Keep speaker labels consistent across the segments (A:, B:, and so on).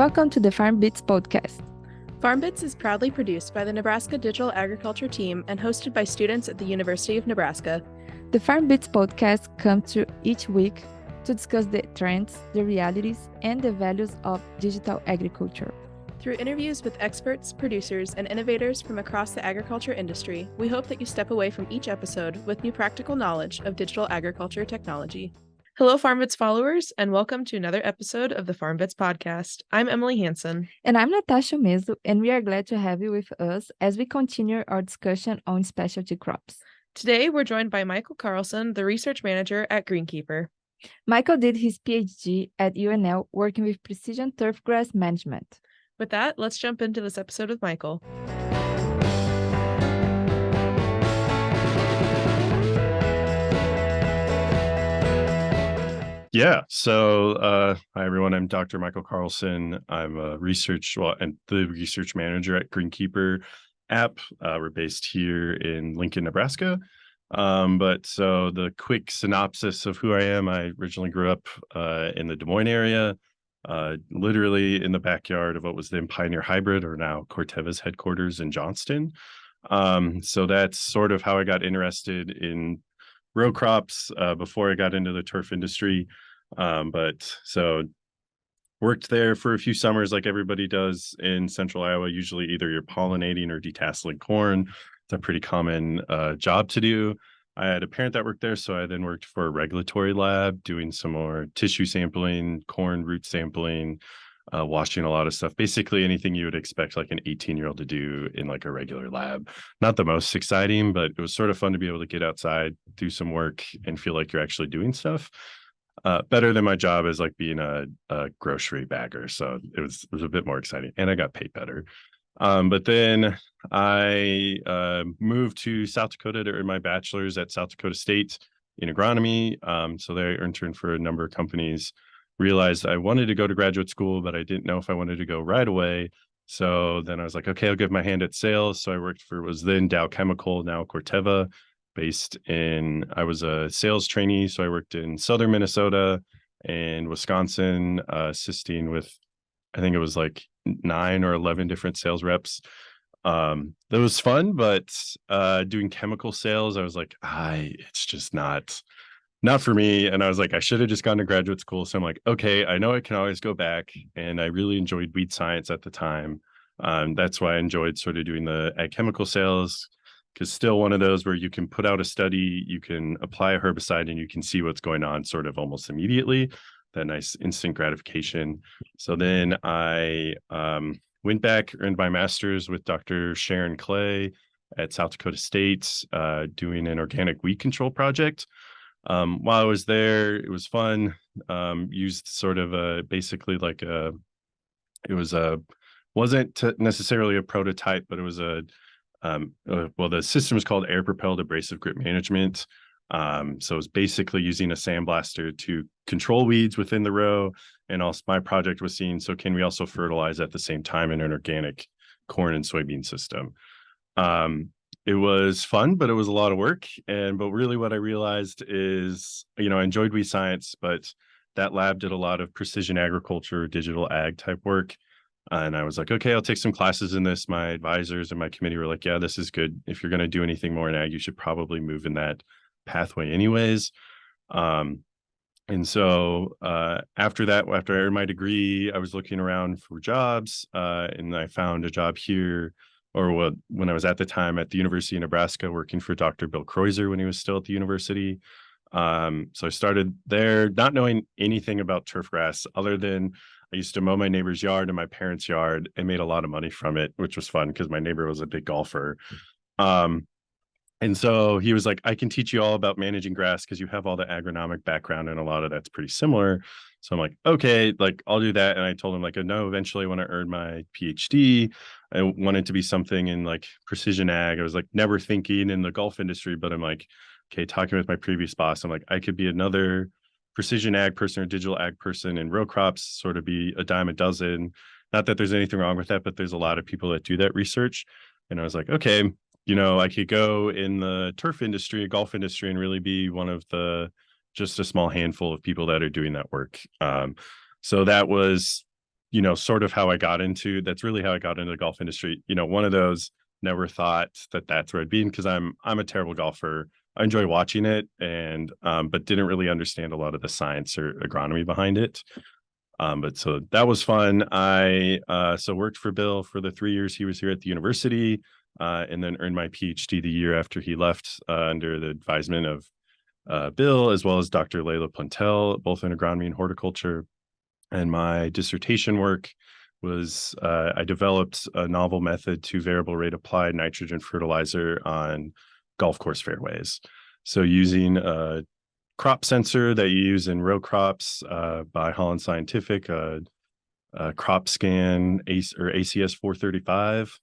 A: Welcome to the FarmBits podcast.
B: FarmBits is proudly produced by the Nebraska Digital Agriculture team and hosted by students at the University of Nebraska.
A: The FarmBits podcast comes to each week to discuss the trends, the realities, and the values of digital agriculture.
B: Through interviews with experts, producers, and innovators from across the agriculture industry, we hope that you step away from each episode with new practical knowledge of digital agriculture technology. Hello, FarmBits followers, and welcome to another episode of the FarmBits podcast. I'm Emily Hansen.
A: And I'm Natasha Meso, and we are glad to have you with us as we continue our discussion on specialty crops.
B: Today, we're joined by Michael Carlson, the research manager at GreenKeeper.
A: Michael did his PhD at UNL working with precision turfgrass management.
B: With that, let's jump into this episode with Michael.
C: Yeah. So, hi everyone. I'm Dr. Michael Carlson. I'm and the research manager at GreenKeeper app. We're based here in Lincoln, Nebraska. But the quick synopsis of who I am: I originally grew up in the Des Moines area, literally in the backyard of what was then Pioneer Hybrid, or now Corteva's headquarters in Johnston. So that's sort of how I got interested in row crops before I got into the turf industry. So worked there for a few summers like everybody does in central Iowa. Usually either you're pollinating or detasseling corn. It's a pretty common job to do. I had a parent that worked there, so I then worked for a regulatory lab doing some more tissue sampling, corn root sampling, washing a lot of stuff, basically anything you would expect like an 18-year-old to do in like a regular lab. Not the most exciting, but it was sort of fun to be able to get outside, do some work, and feel like you're actually doing stuff. Better than my job as like being a grocery bagger. So it was a bit more exciting, and I got paid better. But then I moved to South Dakota to earn my bachelor's at South Dakota State in agronomy. So there I interned for a number of companies. Realized I wanted to go to graduate school, but I didn't know if I wanted to go right away. So then I was like, okay, I'll give my hand at sales. So I worked for, was then Dow Chemical, now Corteva, I was a sales trainee. So I worked in southern Minnesota and Wisconsin, assisting with, I think it was like 9 or 11 different sales reps. That was fun, but doing chemical sales, I was like, it's just not for me. And I was like, I should have just gone to graduate school. So I'm like, okay, I know I can always go back. And I really enjoyed weed science at the time. That's why I enjoyed sort of doing the ag chemical sales, because still one of those where you can put out a study, you can apply a herbicide, and you can see what's going on sort of almost immediately. That nice instant gratification. So then I went back, earned my master's with Dr. Sharon Clay at South Dakota State, doing an organic weed control project. While I was there, it was fun. Used sort of basically like wasn't necessarily a prototype, but it was the system is called air propelled abrasive grip management. So it's basically using a sandblaster to control weeds within the row. And also my project was seeing, so can we also fertilize at the same time in an organic corn and soybean system? It was fun, but it was a lot of work. But really what I realized is, I enjoyed weed science, but that lab did a lot of precision agriculture, digital ag type work. And I was like, okay, I'll take some classes in this. My advisors and my committee were like, yeah, this is good. If you're going to do anything more in ag, you should probably move in that pathway anyways. And so after that, after I earned my degree, I was looking around for jobs, and I found a job here, when I was at the time at the University of Nebraska, working for Dr. Bill Kreuzer when he was still at the university. So I started there not knowing anything about turfgrass other than I used to mow my neighbor's yard and my parents' yard and made a lot of money from it, which was fun because my neighbor was a big golfer. And so he was like, I can teach you all about managing grass because you have all the agronomic background and a lot of that's pretty similar. So I'm like, okay, like I'll do that. And I told him like, no, eventually when I earned my PhD, I wanted to be something in like precision ag. I was like never thinking in the golf industry, but I'm like, okay, talking with my previous boss, I'm like, I could be another precision ag person or digital ag person in row crops, sort of be a dime a dozen. Not that there's anything wrong with that, but there's a lot of people that do that research. And I was like, okay, I could go in the turf industry, golf industry, and really be one of just a small handful of people that are doing that work. So that was sort of how I got into, that's really how I got into the golf industry. One of those, never thought that that's where I'd be, because I'm a terrible golfer. I enjoy watching it, and but didn't really understand a lot of the science or agronomy behind it. But so that was fun. I so worked for Bill for the 3 years he was here at the university, and then earned my PhD the year after he left, under the advisement of Bill, as well as Dr. Layla Plantel, both in agronomy and horticulture. And my dissertation work was I developed a novel method to variable rate applied nitrogen fertilizer on golf course fairways. So using a crop sensor that you use in row crops by Holland Scientific, crop scan ACS 435.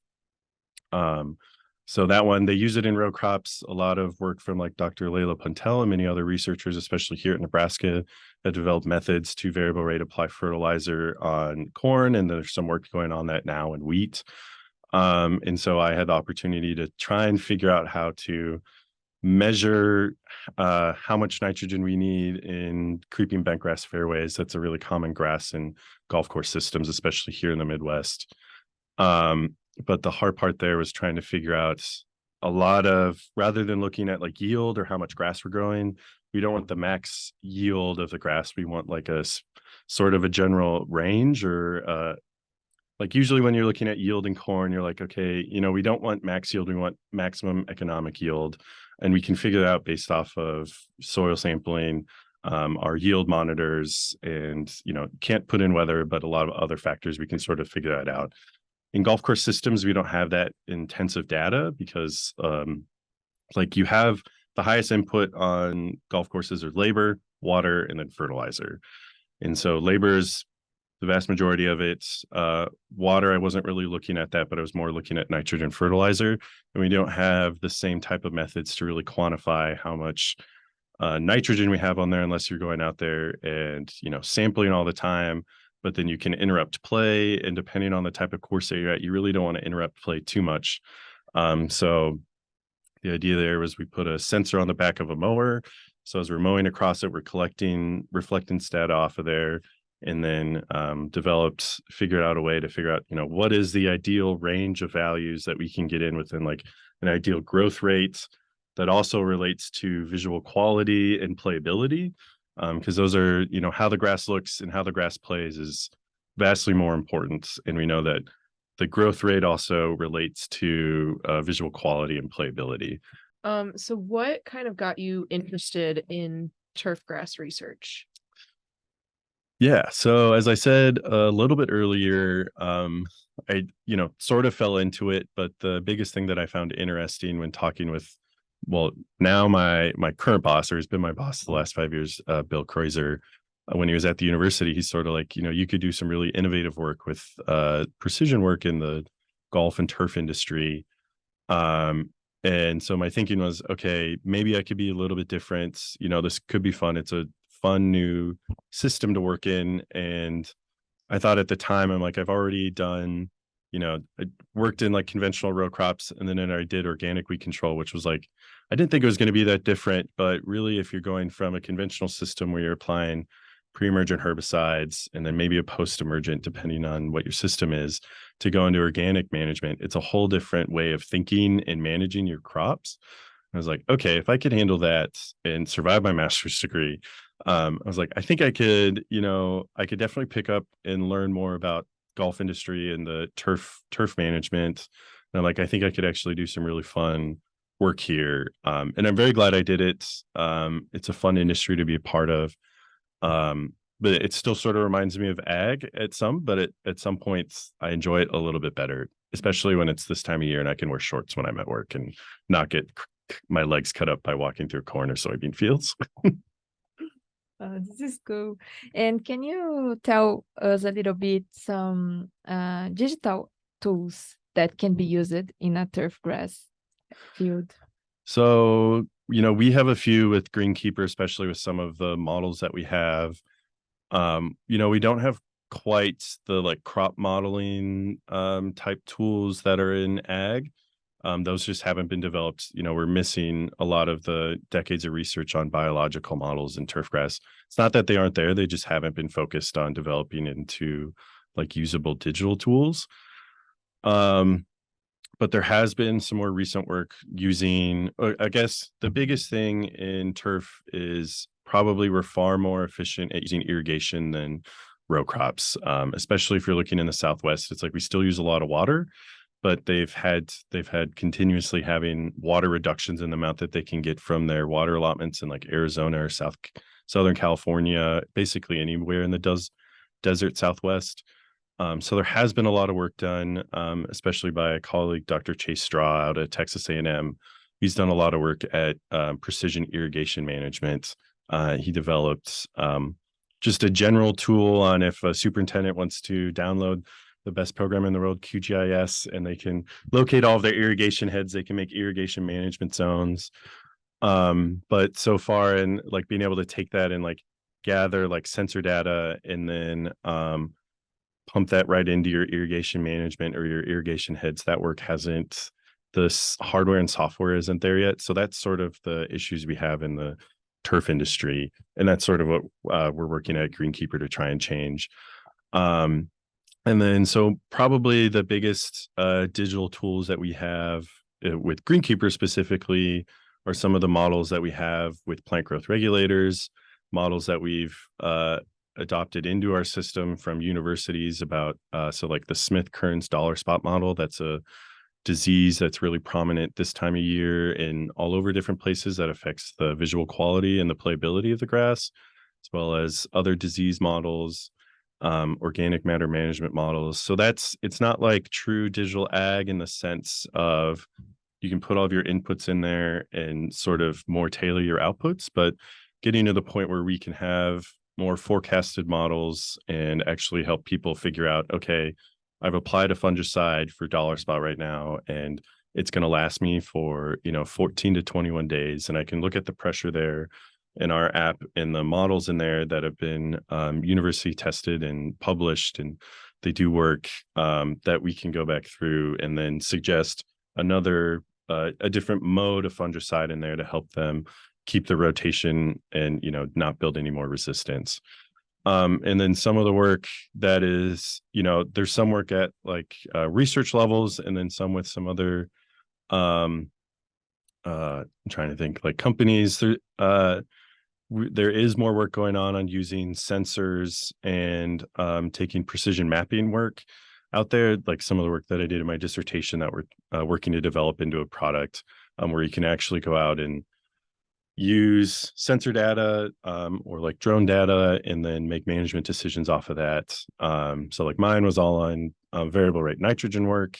C: So that one, they use it in row crops. A lot of work from like Dr. Layla Puntel and many other researchers, especially here at Nebraska, have developed methods to variable rate apply fertilizer on corn, and there's some work going on that now in wheat. And so I had the opportunity to try and figure out how to measure how much nitrogen we need in creeping bentgrass fairways. That's a really common grass in golf course systems, especially here in the Midwest. But the hard part there was trying to figure out a lot of, rather than looking at like yield or how much grass we're growing, we don't want the max yield of the grass. We want like a sort of a general range, or like usually when you're looking at yield in corn, you're like, okay, we don't want max yield, we want maximum economic yield. And we can figure that out based off of soil sampling, our yield monitors, and, can't put in weather, but a lot of other factors, we can sort of figure that out. In golf course systems, we don't have that intensive data because like you have the highest input on golf courses are labor, water, and then fertilizer. And so labor is the vast majority of it. Water, I wasn't really looking at that, but I was more looking at nitrogen fertilizer. And we don't have the same type of methods to really quantify how much nitrogen we have on there, unless you're going out there and, sampling all the time. But then you can interrupt play, and depending on the type of course that you're at, you really don't want to interrupt play too much. So the idea there was we put a sensor on the back of a mower. So as we're mowing across it, we're collecting reflectance data off of there, and then figured out a way to figure out, what is the ideal range of values that we can get in within like an ideal growth rate that also relates to visual quality and playability. Because those are, how the grass looks and how the grass plays is vastly more important. And we know that the growth rate also relates to visual quality and playability.
B: So what kind of got you interested in turfgrass research?
C: Yeah. So as I said a little bit earlier, I, sort of fell into it, but the biggest thing that I found interesting when talking with, well, now my current boss, or has been my boss the last 5 years, Bill Kreuzer, when he was at the university, he's sort of like, you could do some really innovative work with precision work in the golf and turf industry. And so my thinking was, okay, maybe I could be a little bit different. This could be fun. It's a fun new system to work in. And I thought at the time, I'm like, I've already done, I worked in like conventional row crops, and then I did organic weed control, which was like, I didn't think it was going to be that different. But really, if you're going from a conventional system where you're applying pre-emergent herbicides and then maybe a post-emergent, depending on what your system is, to go into organic management, it's a whole different way of thinking and managing your crops. I was like, okay, if I could handle that and survive my master's degree, I was like, I think I could, I could definitely pick up and learn more about golf industry and the turf management. And I'm like, I think I could actually do some really fun work here. And I'm very glad I did it. It's a fun industry to be a part of. But it still sort of reminds me of ag at some points I enjoy it a little bit better, especially when it's this time of year and I can wear shorts when I'm at work and not get my legs cut up by walking through corn or soybean fields.
A: This is cool. And can you tell us a little bit some digital tools that can be used in a turfgrass field?
C: So, we have a few with GreenKeeper, especially with some of the models that we have. We don't have quite the like crop modeling type tools that are in ag. Those just haven't been developed. We're missing a lot of the decades of research on biological models in turfgrass. It's not that they aren't there, they just haven't been focused on developing into like usable digital tools. But there has been some more recent work using, I guess the biggest thing in turf is probably we're far more efficient at using irrigation than row crops, especially if you're looking in the Southwest. It's like we still use a lot of water, but they've had continuously having water reductions in the amount that they can get from their water allotments in like Arizona or Southern California, basically anywhere in the desert Southwest. So there has been a lot of work done, especially by a colleague, Dr. Chase Straw out at Texas A&M. He's done a lot of work at precision irrigation management. He developed just a general tool on if a superintendent wants to download the best program in the world, QGIS, and they can locate all of their irrigation heads. They can make irrigation management zones. But so far, and like being able to take that and like gather like sensor data and then pump that right into your irrigation management or your irrigation heads, that work hasn't, the hardware and software isn't there yet. So that's sort of the issues we have in the turf industry. And that's sort of what we're working at GreenKeeper to try and change. And then, so probably the biggest digital tools that we have with GreenKeeper specifically are some of the models that we have with plant growth regulators, models that we've adopted into our system from universities about, so like the Smith-Kearns dollar spot model, that's a disease that's really prominent this time of year in all over different places that affects the visual quality and the playability of the grass, as well as other disease models, organic matter management models. So it's not like true digital ag in the sense of you can put all of your inputs in there and sort of more tailor your outputs, but getting to the point where we can have more forecasted models and actually help people figure out, okay, I've applied a fungicide for dollar spot right now, and it's going to last me for, 14 to 21 days. And I can look at the pressure there in our app and the models in there that have been university tested and published, and they do work that we can go back through and then suggest a different mode of fungicide in there to help them keep the rotation and, not build any more resistance. And then some of the work that is, there's some work at like research levels, and then some with some other, I'm trying to think, like companies. There is more work going on using sensors and taking precision mapping work out there, like some of the work that I did in my dissertation that we're working to develop into a product where you can actually go out and use sensor data or like drone data and then make management decisions off of that. So like mine was all on variable rate nitrogen work.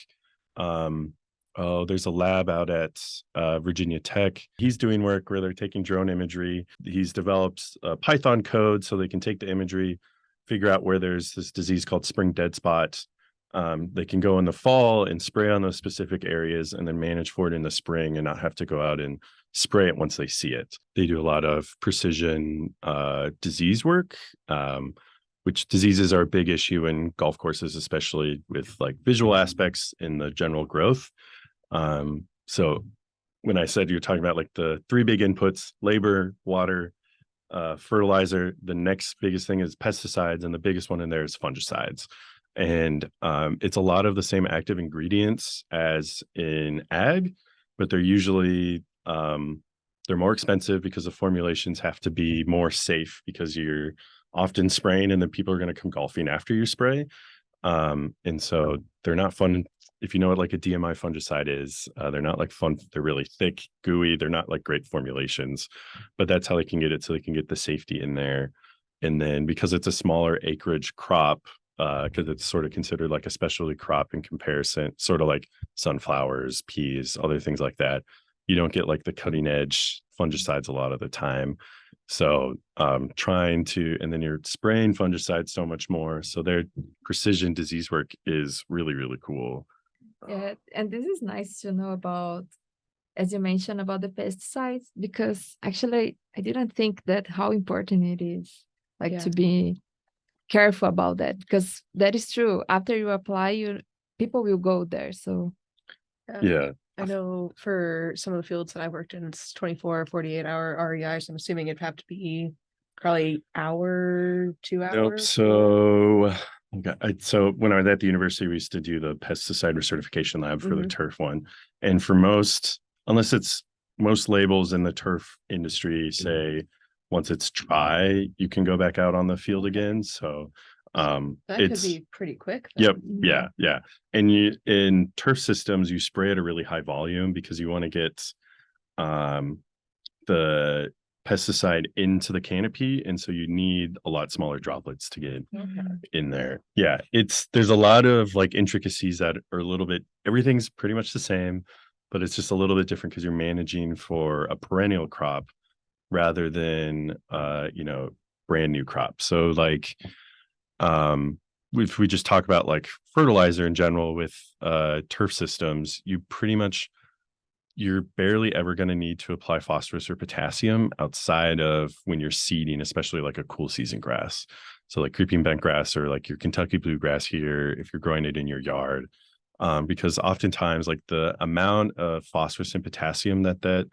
C: There's a lab out at Virginia Tech. He's doing work where they're taking drone imagery. He's developed Python code so they can take the imagery, figure out where there's this disease called spring dead spot. They can go in the fall and spray on those specific areas and then manage for it in the spring and not have to go out and spray it once they see it. They do a lot of precision disease work, which diseases are a big issue in golf courses, especially with like visual aspects in the general growth. So when I said you're talking about like the three big inputs, labor, water, fertilizer, the next biggest thing is pesticides, and the biggest one in there is fungicides. And it's a lot of the same active ingredients as in ag, but they're usually they're more expensive because the formulations have to be more safe because you're often spraying and then people are going to come golfing after you spray. And so they're not fun. If you know what like a DMI fungicide is, they're not like fun. They're really thick, gooey. They're not like great formulations, but that's how they can get it. So they can get the safety in there. And then because it's a smaller acreage crop, because it's sort of considered like a specialty crop in comparison, sort of like sunflowers, peas, other things like that. You don't get like the cutting edge fungicides a lot of the time. So and then you're spraying fungicides so much more. So their precision disease work is really, really cool.
A: Yeah, and this is nice to know about, as you mentioned, about the pesticides, because actually I didn't think that how important it is, to be careful about that, because that is true. After you apply, people will go there. So
C: yeah.
B: I know for some of the fields that I've worked in, it's 24, 48-hour REIs. I'm assuming it'd have to be probably hour, 2 hours.
C: Nope. So Okay. So when I was at the university, we used to do the pesticide recertification lab for the turf one. And for most, unless it's most labels in the turf industry say once it's dry, you can go back out on the field again. So
B: That could
C: it's
B: be pretty quick.
C: Yep. Yeah. And you in turf systems, you spray at a really high volume because you want to get the pesticide into the canopy, and so you need a lot smaller droplets to get in there. Yeah, there's a lot of like intricacies that are a little bit, everything's pretty much the same, but it's just a little bit different because you're managing for a perennial crop rather than brand new crop. So like if we just talk about like fertilizer in general with turf systems, you're barely ever going to need to apply phosphorus or potassium outside of when you're seeding, especially like a cool season grass. So like creeping bent grass or like your Kentucky bluegrass here, if you're growing it in your yard, because oftentimes like the amount of phosphorus and potassium that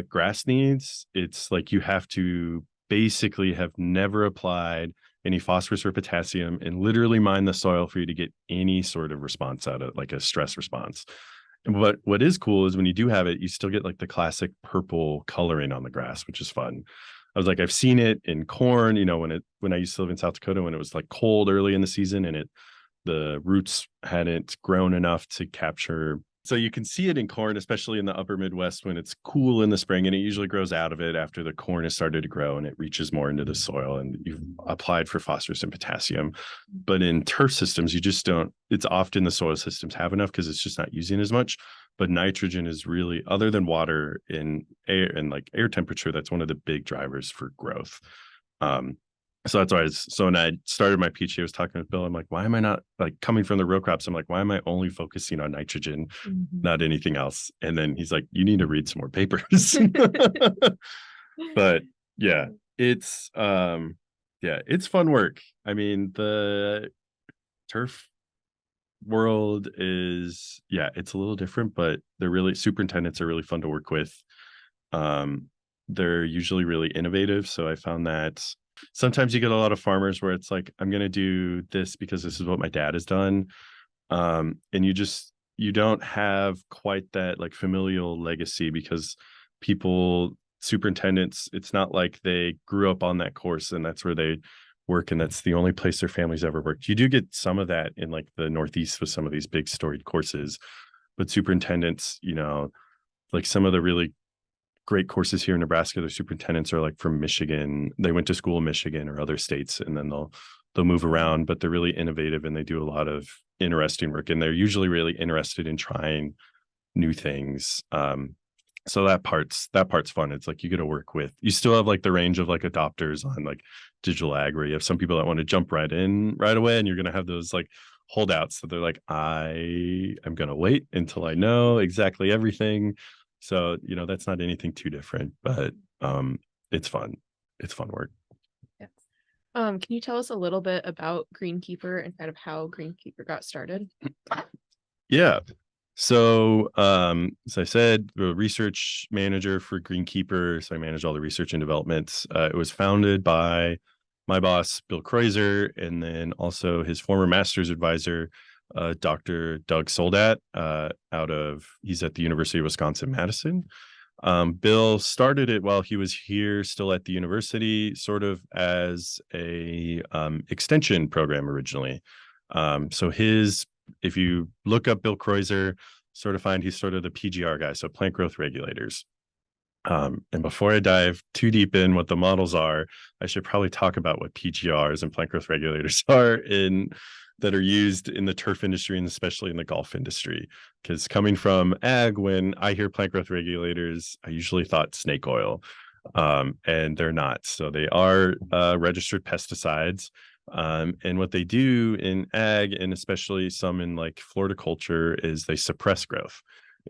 C: grass needs, it's like you have to basically have never applied any phosphorus or potassium and literally mine the soil for you to get any sort of response out of like a stress response. And what is cool is when you do have it, you still get like the classic purple coloring on the grass, which is fun. I was like, I've seen it in corn, when I used to live in South Dakota, when it was like cold early in the season and the roots hadn't grown enough to capture. So you can see it in corn, especially in the upper Midwest when it's cool in the spring, and it usually grows out of it after the corn has started to grow and it reaches more into the soil and you've applied for phosphorus and potassium. But in turf systems, you just don't, it's often the soil systems have enough because it's just not using as much. But nitrogen is really, other than water in air and like air temperature, that's one of the big drivers for growth. So that's why so when I started my PhD, I was talking with Bill. I'm like, why am I not like coming from the row crops? I'm like, why am I only focusing on nitrogen, not anything else? And then he's like, you need to read some more papers. But yeah, it's fun work. I mean, the turf world is, it's a little different, but superintendents are really fun to work with. They're usually really innovative. So I found that sometimes you get a lot of farmers where it's like, I'm going to do this because this is what my dad has done. And you don't have quite that like familial legacy because superintendents, it's not like they grew up on that course and that's where they work and that's the only place their family's ever worked. You do get some of that in like the Northeast with some of these big storied courses, but superintendents, like some of the really great courses here in Nebraska, their superintendents are like from Michigan. They went to school in Michigan or other states, and then they'll move around, but they're really innovative and they do a lot of interesting work. And they're usually really interested in trying new things. So that part's fun. It's like you get to work with, you still have like the range of like adopters on like digital ag, where you have some people that want to jump right in right away, and you're going to have those like holdouts that they're like, I am going to wait until I know exactly everything. So, that's not anything too different, but it's fun. It's fun work.
B: Yes. Can you tell us a little bit about GreenKeeper and kind of how GreenKeeper got started?
C: Yeah. So, as I said, the research manager for GreenKeeper. So I manage all the research and development. It was founded by my boss, Bill Kreuzer, and then also his former master's advisor, Dr. Doug Soldat, he's at the University of Wisconsin-Madison. Bill started it while he was here, still at the university, sort of as a extension program originally. So if you look up Bill Kreuzer, sort of find he's sort of the PGR guy, so plant growth regulators. And before I dive too deep in what the models are, I should probably talk about what PGRs and plant growth regulators are that are used in the turf industry and especially in the golf industry. Because coming from ag, when I hear plant growth regulators, I usually thought snake oil, and they're not. So they are registered pesticides. And what they do in ag, and especially some in like floriculture, is they suppress growth.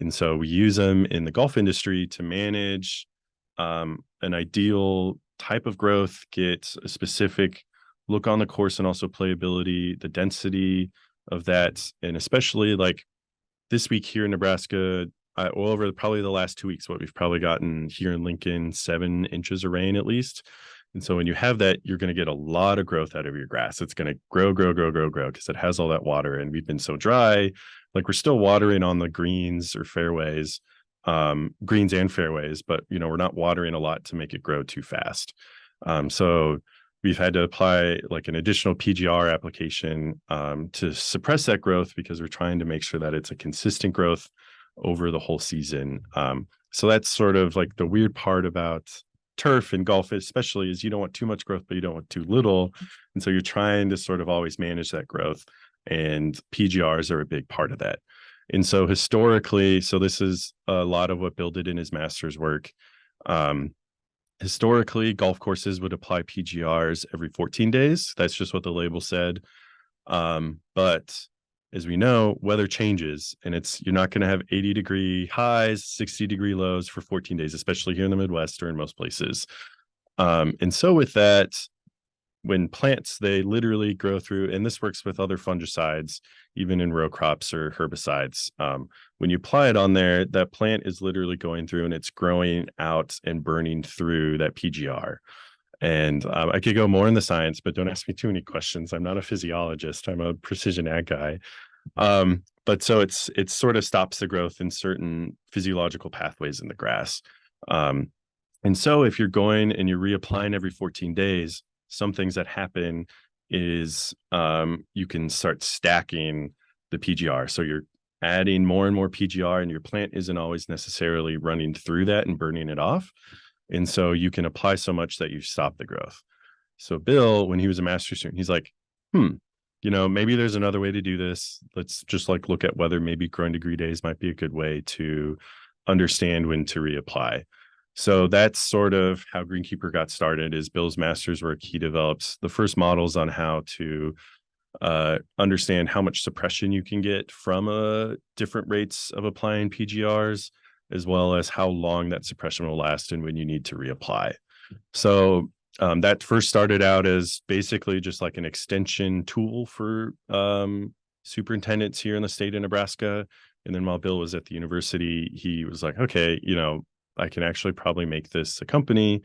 C: And so we use them in the golf industry to manage an ideal type of growth, get a specific look on the course, and also playability, the density of that. And especially like this week here in Nebraska, over probably the last 2 weeks, what we've probably gotten here in Lincoln, 7 inches of rain at least. And so when you have that, you're going to get a lot of growth out of your grass. It's going to grow because it has all that water. And we've been so dry, like we're still watering on the greens or fairways, greens and fairways, but we're not watering a lot to make it grow too fast. So we've had to apply like an additional PGR application to suppress that growth, because we're trying to make sure that it's a consistent growth over the whole season. So that's sort of like the weird part about turf and golf, especially, is you don't want too much growth, but you don't want too little. And so you're trying to sort of always manage that growth, and PGRs are a big part of that. And so historically, so this is a lot of what Bill did in his master's work. Historically, golf courses would apply PGRs every 14 days. That's just what the label said. But as we know, weather changes, and you're not going to have 80-degree highs, 60-degree lows for 14 days, especially here in the Midwest or in most places. And so with that, when plants, they literally grow through, and this works with other fungicides, even in row crops or herbicides. When you apply it on there, that plant is literally going through and it's growing out and burning through that PGR. And I could go more in the science, but don't ask me too many questions. I'm not a physiologist. I'm a precision ag guy. But so it sort of stops the growth in certain physiological pathways in the grass. And so if you're going and you're reapplying every 14 days, some things that happen is you can start stacking the PGR. So you're adding more and more PGR, and your plant isn't always necessarily running through that and burning it off. And so you can apply so much that you stop the growth. So Bill, when he was a master's student, he's like, maybe there's another way to do this. Let's just like look at whether maybe growing degree days might be a good way to understand when to reapply. So that's sort of how GreenKeeper got started. Is Bill's master's work. He develops the first models on how to understand how much suppression you can get from different rates of applying PGRs, as well as how long that suppression will last and when you need to reapply. So that first started out as basically just like an extension tool for superintendents here in the state of Nebraska. And then while Bill was at the university, he was like, okay, I can actually probably make this a company.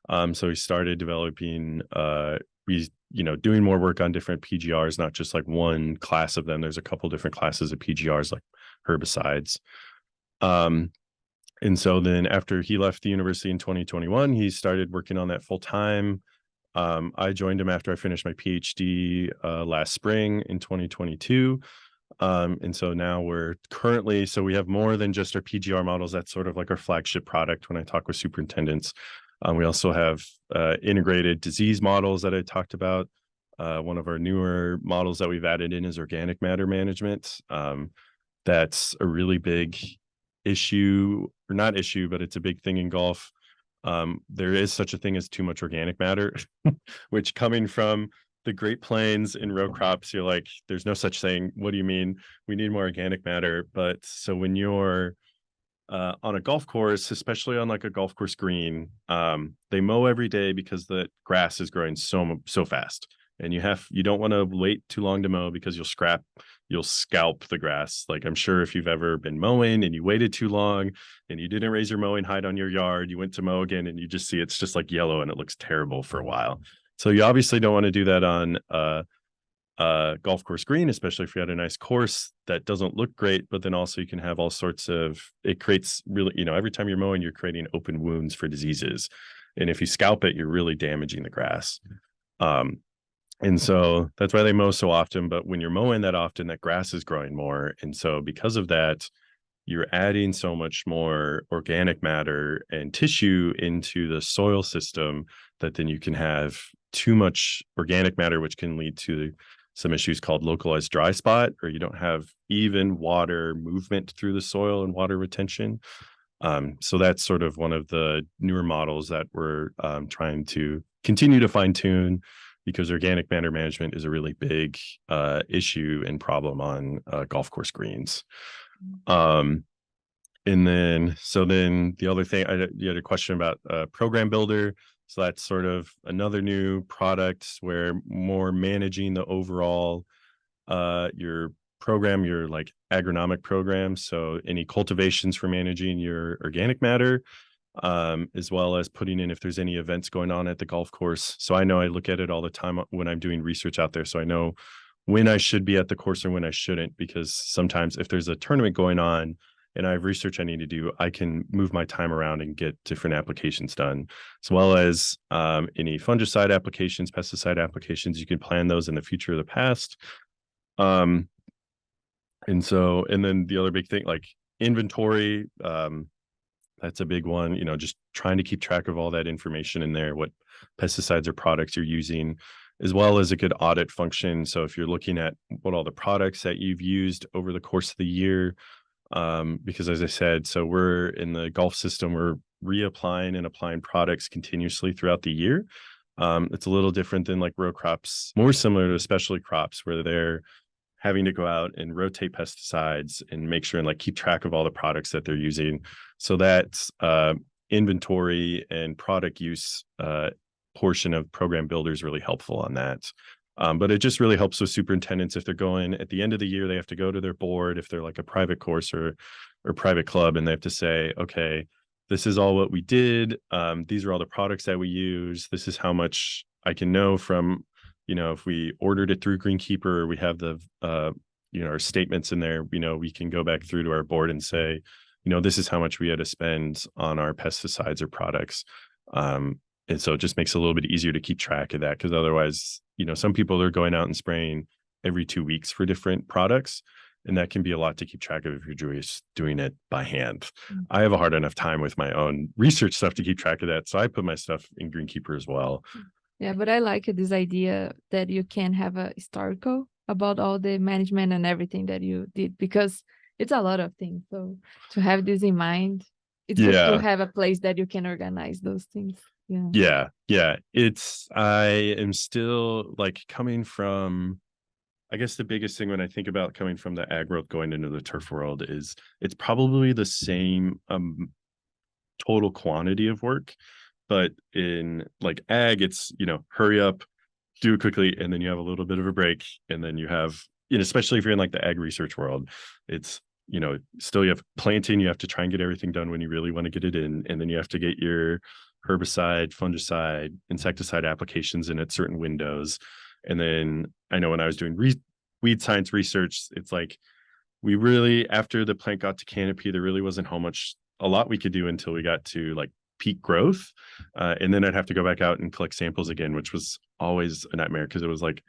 C: So he started developing, doing more work on different PGRs, not just like one class of them. There's a couple different classes of PGRs, like herbicides. And so then after he left the university in 2021, he started working on that full time. I joined him after I finished my PhD last spring in 2022. And so now we have more than just our PGR models. That's sort of like our flagship product when I talk with superintendents. We also have integrated disease models that I talked about. One of our newer models that we've added in is organic matter management. That's a really big issue, or not issue, but it's a big thing in golf. There is such a thing as too much organic matter, which, coming from the Great Plains in row crops, you're like, there's no such thing. What do you mean? We need more organic matter. But so when you're on a golf course, especially on like a golf course green, they mow every day because the grass is growing so fast, and you don't want to wait too long to mow because you'll scalp the grass. Like, I'm sure if you've ever been mowing and you waited too long and you didn't raise your mowing height on your yard, you went to mow again and you just see it's just like yellow and it looks terrible for a while. So you obviously don't want to do that on golf course green, especially if you had a nice course that doesn't look great, but then also you can have all sorts of, it creates really, every time you're mowing, you're creating open wounds for diseases. And if you scalp it, you're really damaging the grass. And so that's why they mow so often. But when you're mowing that often, that grass is growing more. And so because of that, you're adding so much more organic matter and tissue into the soil system that then you can have too much organic matter, which can lead to some issues called localized dry spot, or you don't have even water movement through the soil and water retention. So that's sort of one of the newer models that we're trying to continue to fine tune, because organic matter management is a really big issue and problem on golf course greens. And then the other thing, you had a question about Program Builder. So that's sort of another new product where more managing the overall, your program, your like agronomic program. So any cultivations for managing your organic matter. as well as putting in if there's any events going on at the golf course. So I know I look at it all the time when I'm doing research out there. So I know when I should be at the course and when I shouldn't, because sometimes if there's a tournament going on and I have research I need to do, I can move my time around and get different applications done, as well as any fungicide applications, pesticide applications. You can plan those in the future or the past. And then the other big thing, like inventory, that's a big one, just trying to keep track of all that information in there, what pesticides or products you're using, as well as a good audit function. So if you're looking at what all the products that you've used over the course of the year, because as I said, so we're in the golf system, we're reapplying and applying products continuously throughout the year. It's a little different than like row crops, more similar to specialty crops where they're having to go out and rotate pesticides and make sure and like keep track of all the products that they're using. So that's inventory and product use portion of Program Builder is really helpful on that. But it just really helps with superintendents if they're going at the end of the year, they have to go to their board if they're like a private course or private club, and they have to say, okay, this is all what we did. These are all the products that we use. This is how much I can know from, if we ordered it through GreenKeeper, we have the, our statements in there, we can go back through to our board and say, this is how much we had to spend on our pesticides or products. And so it just makes it a little bit easier to keep track of that, because otherwise, some people are going out and spraying every 2 weeks for different products, and that can be a lot to keep track of if you're just doing it by hand. Mm-hmm. I have a hard enough time with my own research stuff to keep track of that, so I put my stuff in GreenKeeper as well.
A: Yeah, but I like this idea that you can have a historical about all the management and everything that you did, because it's a lot of things. So to have this in mind, it's good to have a place that you can organize those things. Yeah.
C: I am still like coming from, I guess the biggest thing when I think about coming from the ag world going into the turf world is it's probably the same total quantity of work, but in like ag, it's, hurry up, do it quickly, and then you have a little bit of a break, and then you have, especially if you're in like the ag research world, it's, still you have planting, you have to try and get everything done when you really want to get it in, and then you have to get your herbicide, fungicide, insecticide applications in at certain windows. And then I know when I was doing weed science research, it's like we really, after the plant got to canopy, there really wasn't a lot we could do until we got to like peak growth. And then I'd have to go back out and collect samples again, which was always a nightmare because it was like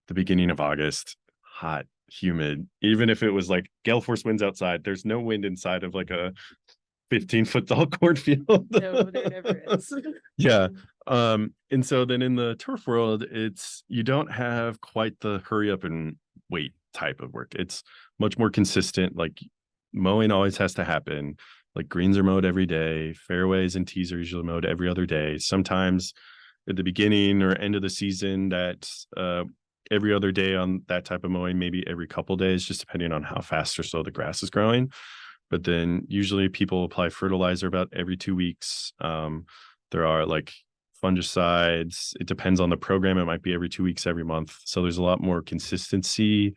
C: the beginning of August, hot, humid. Even if it was like gale force winds outside, there's no wind inside of like a 15-foot tall cornfield.
B: No, there never is.
C: Yeah. And so then in the turf world, you don't have quite the hurry up and wait type of work. It's much more consistent. Like mowing always has to happen. Like greens are mowed every day. Fairways and tees are usually mowed every other day. Sometimes at the beginning or end of the season, that's every other day on that type of mowing, maybe every couple days, just depending on how fast or slow the grass is growing. But then usually people apply fertilizer about every 2 weeks. There are like fungicides. It depends on the program. It might be every 2 weeks, every month. So there's a lot more consistency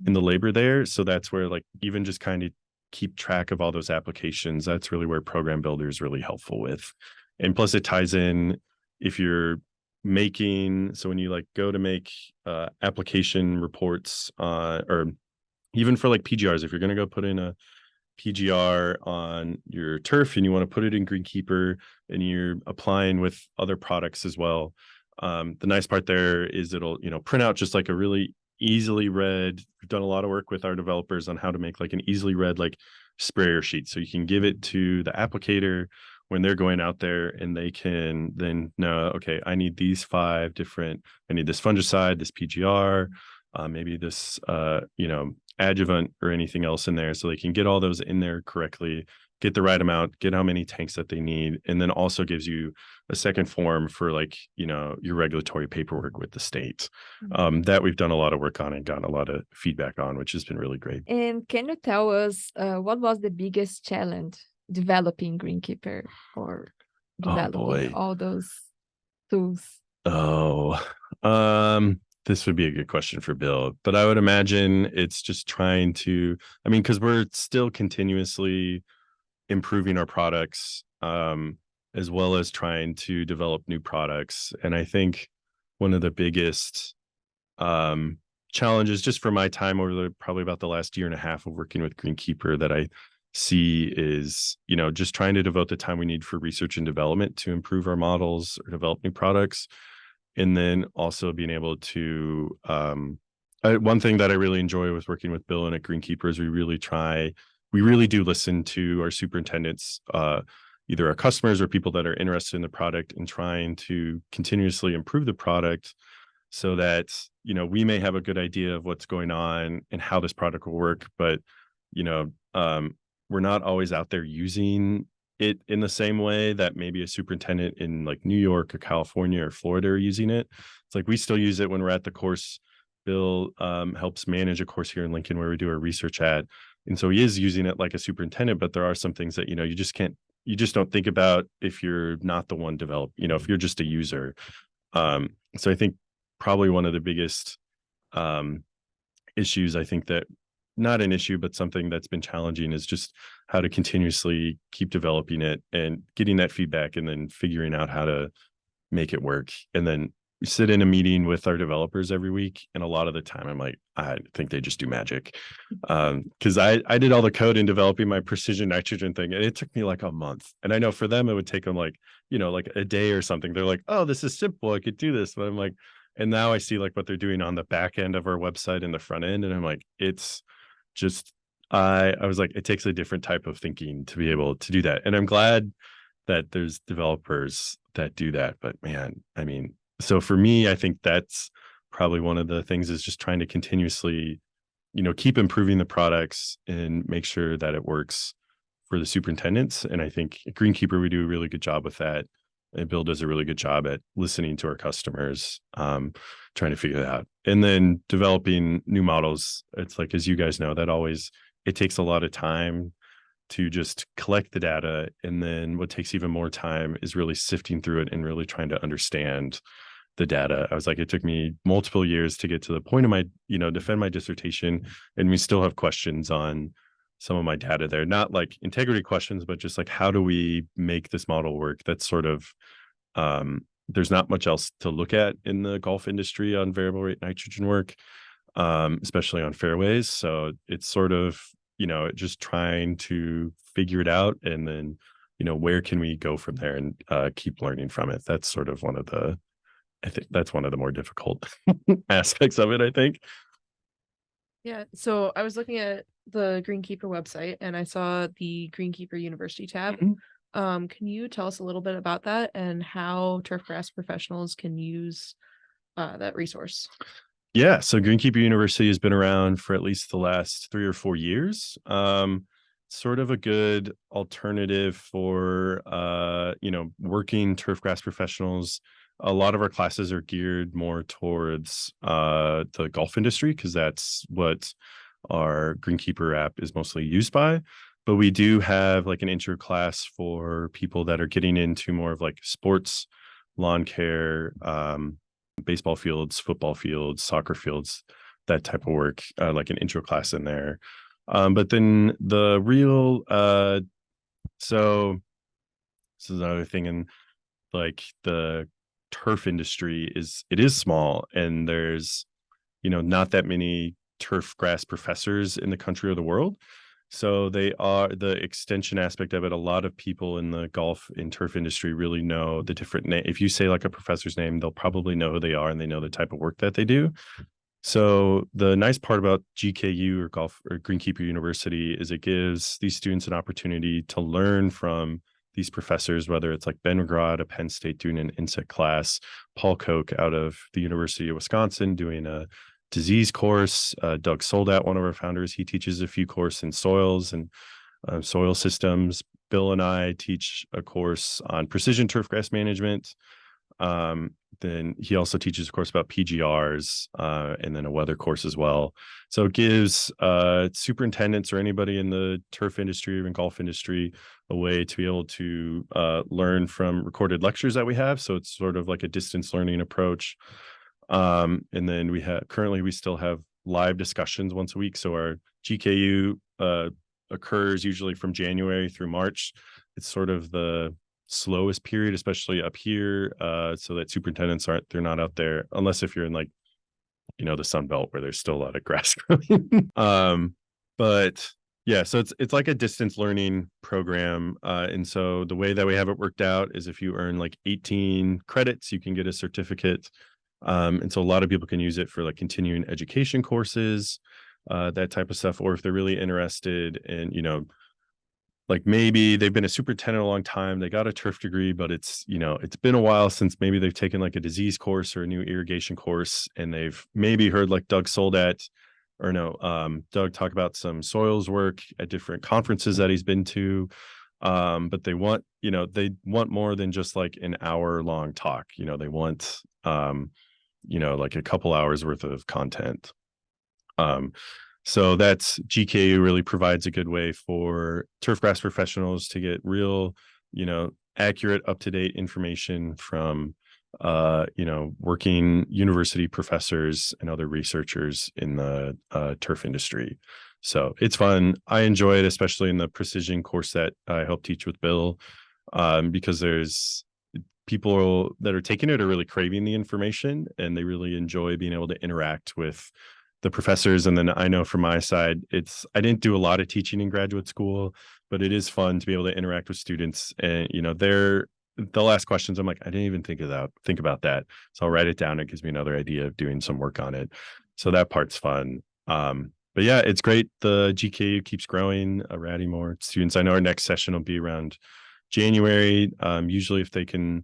C: in the labor there. So that's where like even just kind of keep track of all those applications. That's really where Program Builder is really helpful with. And plus it ties in if you're making, so when you like go to make application reports or even for like PGRs, if you're going to go put in a PGR on your turf and you want to put it in GreenKeeper and you're applying with other products as well. The nice part there is it'll, print out just like a really easily read. We've done a lot of work with our developers on how to make like an easily read like sprayer sheet. So you can give it to the applicator when they're going out there and they can then know, okay, I need these 5 different, I need this fungicide, this PGR, maybe this, adjuvant or anything else in there, so they can get all those in there correctly, get the right amount, get how many tanks that they need, and then also gives you a second form for like, your regulatory paperwork with the state. That we've done a lot of work on and gotten a lot of feedback on, which has been really great.
A: And can you tell us what was the biggest challenge developing GreenKeeper or developing all those tools?
C: This would be a good question for Bill, but I would imagine it's just trying to, because we're still continuously improving our products. as well as trying to develop new products. And I think one of the biggest challenges, just for my time over probably about the last year and a half of working with GreenKeeper, that I see is, just trying to devote the time we need for research and development to improve our models or develop new products. And then also being able to, one thing that I really enjoy with working with Bill and at GreenKeeper is we really do listen to our superintendents, either our customers or people that are interested in the product, and trying to continuously improve the product so that, we may have a good idea of what's going on and how this product will work, but, we're not always out there using it in the same way that maybe a superintendent in like New York or California or Florida are using it. It's like we still use it when we're at the course. Bill helps manage a course here in Lincoln where we do our research at. And so he is using it like a superintendent, but there are some things that, you just don't think about if you're not the one if you're just a user. So I think probably one of the biggest issues, I think that not an issue, but something that's been challenging, is just how to continuously keep developing it and getting that feedback and then figuring out how to make it work. And then we sit in a meeting with our developers every week, and a lot of the time I'm like, I think they just do magic. Because I did all the code in developing my precision nitrogen thing, and it took me like a month. And I know for them it would take them like a day or something. They're like, oh, this is simple, I could do this. But I'm like, and now I see like what they're doing on the back end of our website and the front end, and I'm like, it's just I was like, it takes a different type of thinking to be able to do that. And I'm glad that there's developers that do that. But man, I mean, so for me, I think that's probably one of the things, is just trying to continuously, keep improving the products and make sure that it works for the superintendents. And I think at GreenKeeper, we do a really good job with that. And Bill does a really good job at listening to our customers, trying to figure that out. And then developing new models. It's like, as you guys know, it takes a lot of time to just collect the data. And then what takes even more time is really sifting through it and really trying to understand the data. I was like, it took me multiple years to get to the point of my, defend my dissertation. And we still have questions on some of my data there, not like integrity questions, but just like, how do we make this model work? That's sort of, there's not much else to look at in the golf industry on variable rate nitrogen work, especially on fairways. So it's sort of, just trying to figure it out, and then, where can we go from there, and keep learning from it. That's sort of I think that's one of the more difficult aspects of it, I think.
B: Yeah. So I was looking at the GreenKeeper website, and I saw the GreenKeeper University tab.
C: Mm-hmm.
B: Can you tell us a little bit about that and how turfgrass professionals can use that resource?
C: Yeah. So GreenKeeper University has been around for at least the last 3 or 4 years. Sort of a good alternative for, working turfgrass professionals. A lot of our classes are geared more towards the golf industry, because that's what our GreenKeeper app is mostly used by. But we do have like an intro class for people that are getting into more of like sports, lawn care, baseball fields, football fields, soccer fields, that type of work, like an intro class in there. But then the real, so this is another thing in like the turf industry, it is small, and there's, not that many turf grass professors in the country or the world. So they are the extension aspect of it. A lot of people in the golf and turf industry really know the different name. If you say like a professor's name, they'll probably know who they are, and they know the type of work that they do. So the nice part about GKU or GreenKeeper University is it gives these students an opportunity to learn from these professors, whether it's like Ben McGraw at Penn State doing an insect class, Paul Koch out of the University of Wisconsin doing a disease course, Doug Soldat, one of our founders, he teaches a few courses in soils and soil systems. Bill and I teach a course on precision turfgrass management. Then he also teaches a course about PGRs, and then a weather course as well. So it gives superintendents or anybody in the turf industry or even golf industry a way to be able to learn from recorded lectures that we have. So it's sort of like a distance learning approach. And then we still have live discussions once a week. So our GKU occurs usually from January through March. It's sort of the slowest period, especially up here, so that superintendents they're not out there, unless if you're in like, the Sun Belt where there's still a lot of grass growing. But yeah, so it's like a distance learning program. And so the way that we have it worked out is if you earn like 18 credits, you can get a certificate. And so a lot of people can use it for like continuing education courses, that type of stuff. Or if they're really interested in, like maybe they've been a superintendent a long time, they got a turf degree, but it's been a while since maybe they've taken like a disease course or a new irrigation course, and they've maybe heard like Doug talk about some soils work at different conferences that he's been to. But they want more than just like an hour long talk. They want like a couple hours worth of content. So that's GKU really provides a good way for turfgrass professionals to get real, accurate, up-to-date information from, working university professors and other researchers in the turf industry. So it's fun. I enjoy it, especially in the precision course that I help teach with Bill, because there's people that are taking it are really craving the information, and they really enjoy being able to interact with the professors. And then I know from my side, I didn't do a lot of teaching in graduate school, but it is fun to be able to interact with students, and they'll ask questions. I'm like, I didn't even think about that. So I'll write it down. It gives me another idea of doing some work on it. So that part's fun. But yeah, it's great. The GKU keeps growing. We're adding more students. I know our next session will be around January. Usually if they can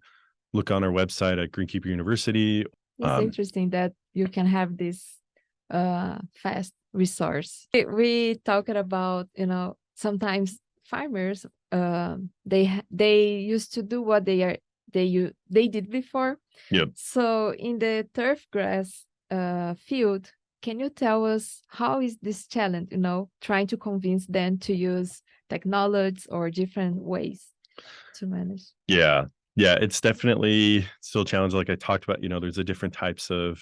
C: look on our website at GreenKeeper University.
A: It's interesting that you can have this fast resource. We talked about, sometimes farmers, they used to do what they did before.
C: Yep.
A: So in the turfgrass field, can you tell us how is this challenge, trying to convince them to use technology or different ways to manage?
C: Yeah, it's definitely still a challenge. Like I talked about, there's a different types of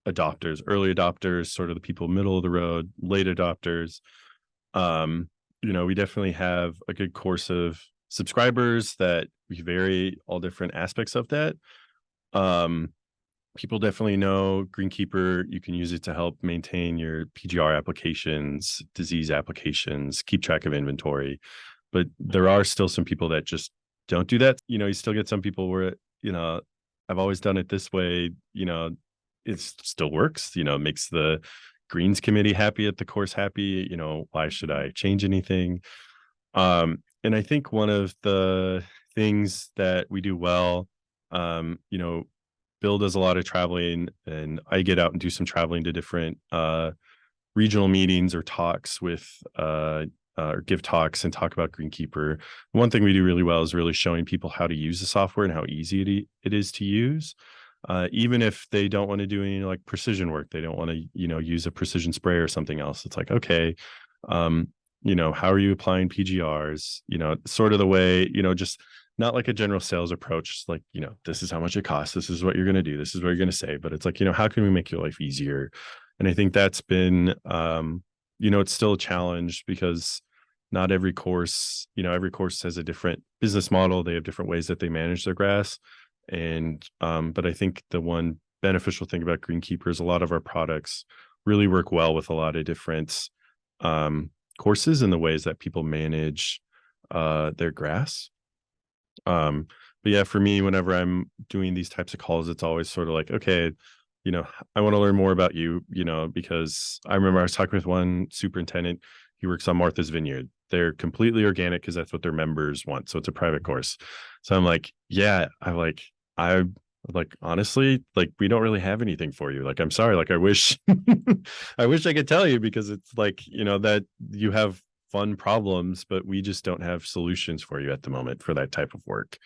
C: adopters, early adopters, sort of the people middle of the road, late adopters. We definitely have a good course of subscribers that we vary all different aspects of that. People definitely know GreenKeeper. You can use it to help maintain your PGR applications, disease applications, keep track of inventory. But there are still some people that just don't do that. You still get some people where, I've always done it this way, it still works, makes the Greens committee happy, at the course happy, why should I change anything? And I think one of the things that we do well, Bill does a lot of traveling, and I get out and do some traveling to different regional meetings or talks with or give talks and talk about GreenKeeper. One thing we do really well is really showing people how to use the software and how easy it is to use. Even if they don't want to do any like precision work, they don't want to, use a precision spray or something else. It's like, okay, how are you applying PGRs? Sort of the way, just not like a general sales approach. It's like, this is how much it costs. This is what you're going to do. This is what you're going to say. But it's like, how can we make your life easier? And I think that's been, it's still a challenge because not every course, every course has a different business model. They have different ways that they manage their grass. And, but I think the one beneficial thing about GreenKeeper is a lot of our products really work well with a lot of different courses and the ways that people manage their grass. But yeah, for me, whenever I'm doing these types of calls, it's always sort of like, okay, I want to learn more about you, because I remember I was talking with one superintendent. He works on Martha's Vineyard. They're completely organic because that's what their members want. So it's a private course. So I'm like, yeah, I honestly, like, we don't really have anything for you. Like, I'm sorry. Like, I wish, I wish I could tell you, because it's like, that you have fun problems, but we just don't have solutions for you at the moment for that type of work.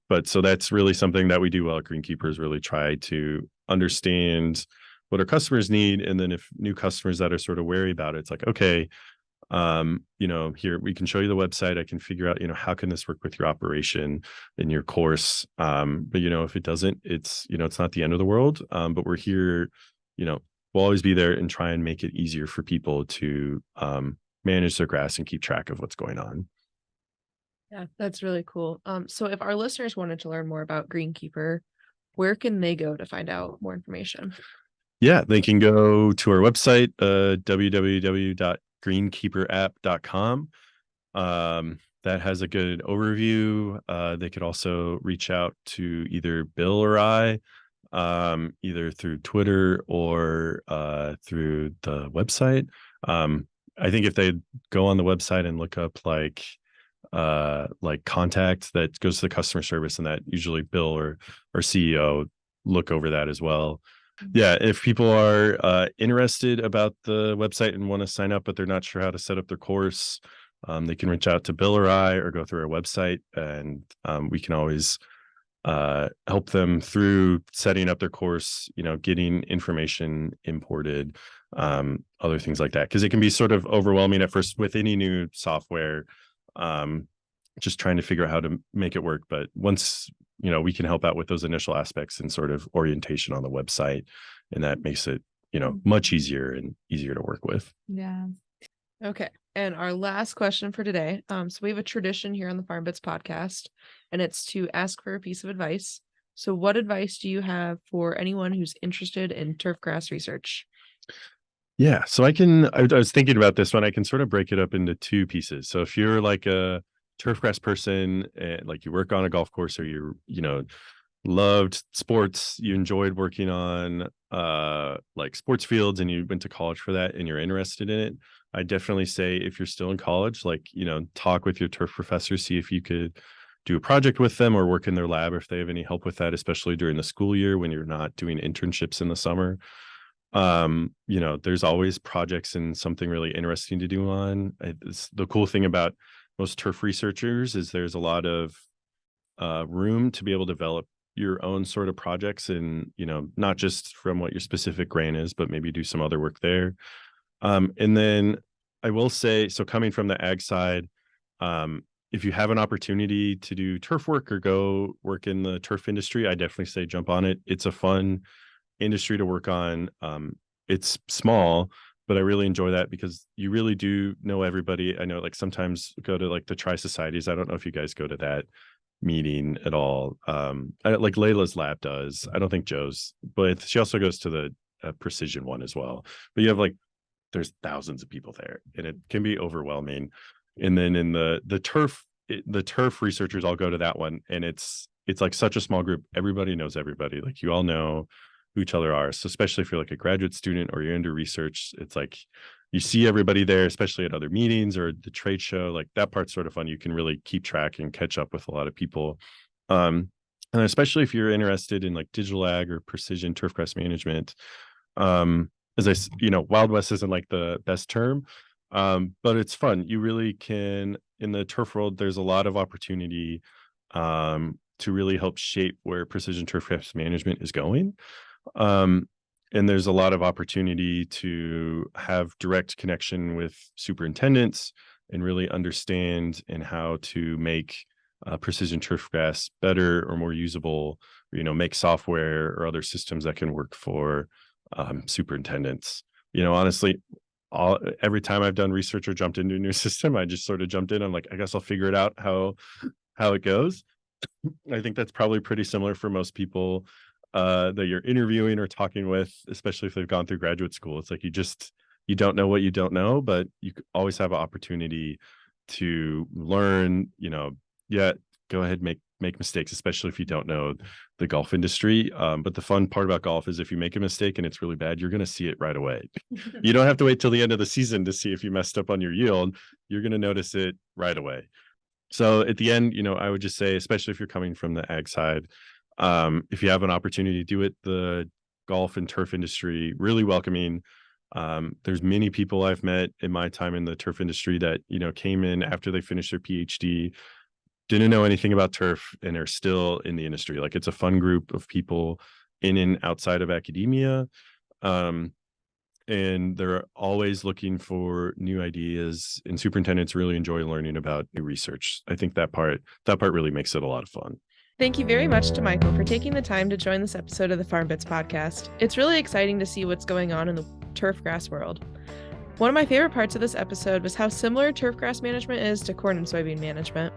C: But so that's really something that we do well at GreenKeeper, is really try to understand what our customers need. And then if new customers that are sort of wary about it, it's like, okay, here, we can show you the website. I can figure out, how can this work with your operation in your course? But, if it doesn't, it's, it's not the end of the world. But we're here, we'll always be there and try and make it easier for people to manage their grass and keep track of what's going on.
B: Yeah, that's really cool. So if our listeners wanted to learn more about GreenKeeper, where can they go to find out more information?
C: Yeah, they can go to our website, www.greenkeeperapp.com. That has a good overview. They could also reach out to either Bill or I, either through Twitter or through the website. I think if they go on the website and look up like contact, that goes to the customer service, and that usually Bill or CEO look over that as well. Yeah, if people are interested about the website and want to sign up, but they're not sure how to set up their course, they can reach out to Bill or I, or go through our website, and we can always help them through setting up their course, getting information imported, other things like that, because it can be sort of overwhelming at first with any new software, just trying to figure out how to make it work. But once we can help out with those initial aspects and sort of orientation on the website, and that makes it much easier to work with.
A: Yeah.
B: Okay. And our last question for today. So we have a tradition here on the FarmBits podcast, and it's to ask for a piece of advice. So what advice do you have for anyone who's interested in turfgrass research?
C: Yeah, so I was thinking about this one. I can sort of break it up into two pieces. So if you're like a turfgrass person, and like you work on a golf course, or you're loved sports, you enjoyed working on like sports fields, and you went to college for that, and you're interested in it, I definitely say, if you're still in college, talk with your turf professor, see if you could do a project with them or work in their lab, if they have any help with that, especially during the school year when you're not doing internships in the summer. There's always projects and something really interesting to do on. The cool thing about most turf researchers is there's a lot of room to be able to develop your own sort of projects, and not just from what your specific grant is, but maybe do some other work there. And then I will say, so coming from the ag side, if you have an opportunity to do turf work or go work in the turf industry, I definitely say jump on it. It's a fun industry to work on. It's small, but I really enjoy that because you really do know everybody. I know, sometimes go to the tri societies. I don't know if you guys go to that meeting at all. Layla's lab does. I don't think Joe's, but she also goes to the precision one as well. But you have there's thousands of people there, and it can be overwhelming. And then in the turf researchers all go to that one, and it's such a small group. Everybody knows everybody. You all know who each other are. So especially if you're a graduate student or you're into research, it's you see everybody there, especially at other meetings or the trade show. That part's sort of fun. You can really keep track and catch up with a lot of people. And especially if you're interested in digital ag or precision turfgrass management. As Wild West isn't the best term, but it's fun. You really can, in the turf world, there's a lot of opportunity to really help shape where precision turfgrass management is going. And there's a lot of opportunity to have direct connection with superintendents and really understand and how to make precision turfgrass better or more usable, make software or other systems that can work for superintendents. Honestly, every time I've done research or jumped into a new system, I just sort of jumped in. I'm I guess I'll figure it out how it goes. I think that's probably pretty similar for most people that you're interviewing or talking with, especially if they've gone through graduate school. It's you don't know what you don't know, but you always have an opportunity to learn. Go ahead, make mistakes, especially if you don't know the golf industry. But the fun part about golf is if you make a mistake and it's really bad, you're going to see it right away. You don't have to wait till the end of the season to see if you messed up on your yield. You're going to notice it right away. So at the end, I would just say, especially if you're coming from the ag side, if you have an opportunity to do it, the golf and turf industry, really welcoming. There's many people I've met in my time in the turf industry that, came in after they finished their PhD, didn't know anything about turf, and are still in the industry. It's a fun group of people in and outside of academia. And they're always looking for new ideas, and superintendents really enjoy learning about new research. I think that part really makes it a lot of fun.
B: Thank you very much to Michael for taking the time to join this episode of the FarmBits podcast. It's really exciting to see what's going on in the turfgrass world. One of my favorite parts of this episode was how similar turfgrass management is to corn and soybean management.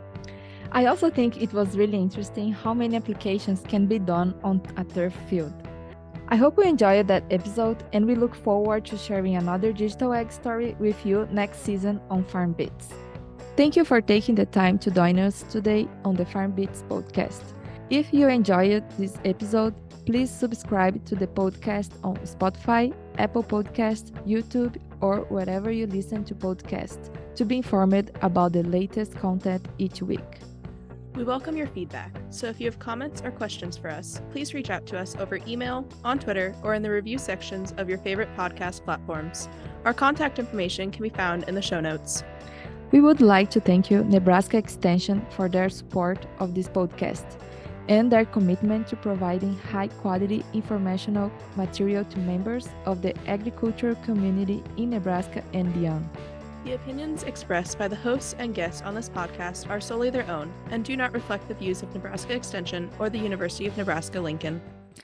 A: I also think it was really interesting how many applications can be done on a turf field. I hope you enjoyed that episode, and we look forward to sharing another digital ag story with you next season on FarmBits. Thank you for taking the time to join us today on the FarmBits podcast. If you enjoyed this episode, please subscribe to the podcast on Spotify, Apple Podcasts, YouTube, or wherever you listen to podcasts to be informed about the latest content each week.
B: We welcome your feedback, so if you have comments or questions for us, please reach out to us over email, on Twitter, or in the review sections of your favorite podcast platforms. Our contact information can be found in the show notes.
A: We would like to thank you, Nebraska Extension, for their support of this podcast and their commitment to providing high-quality informational material to members of the agricultural community in Nebraska and beyond.
B: The opinions expressed by the hosts and guests on this podcast are solely their own and do not reflect the views of Nebraska Extension or the University of Nebraska-Lincoln.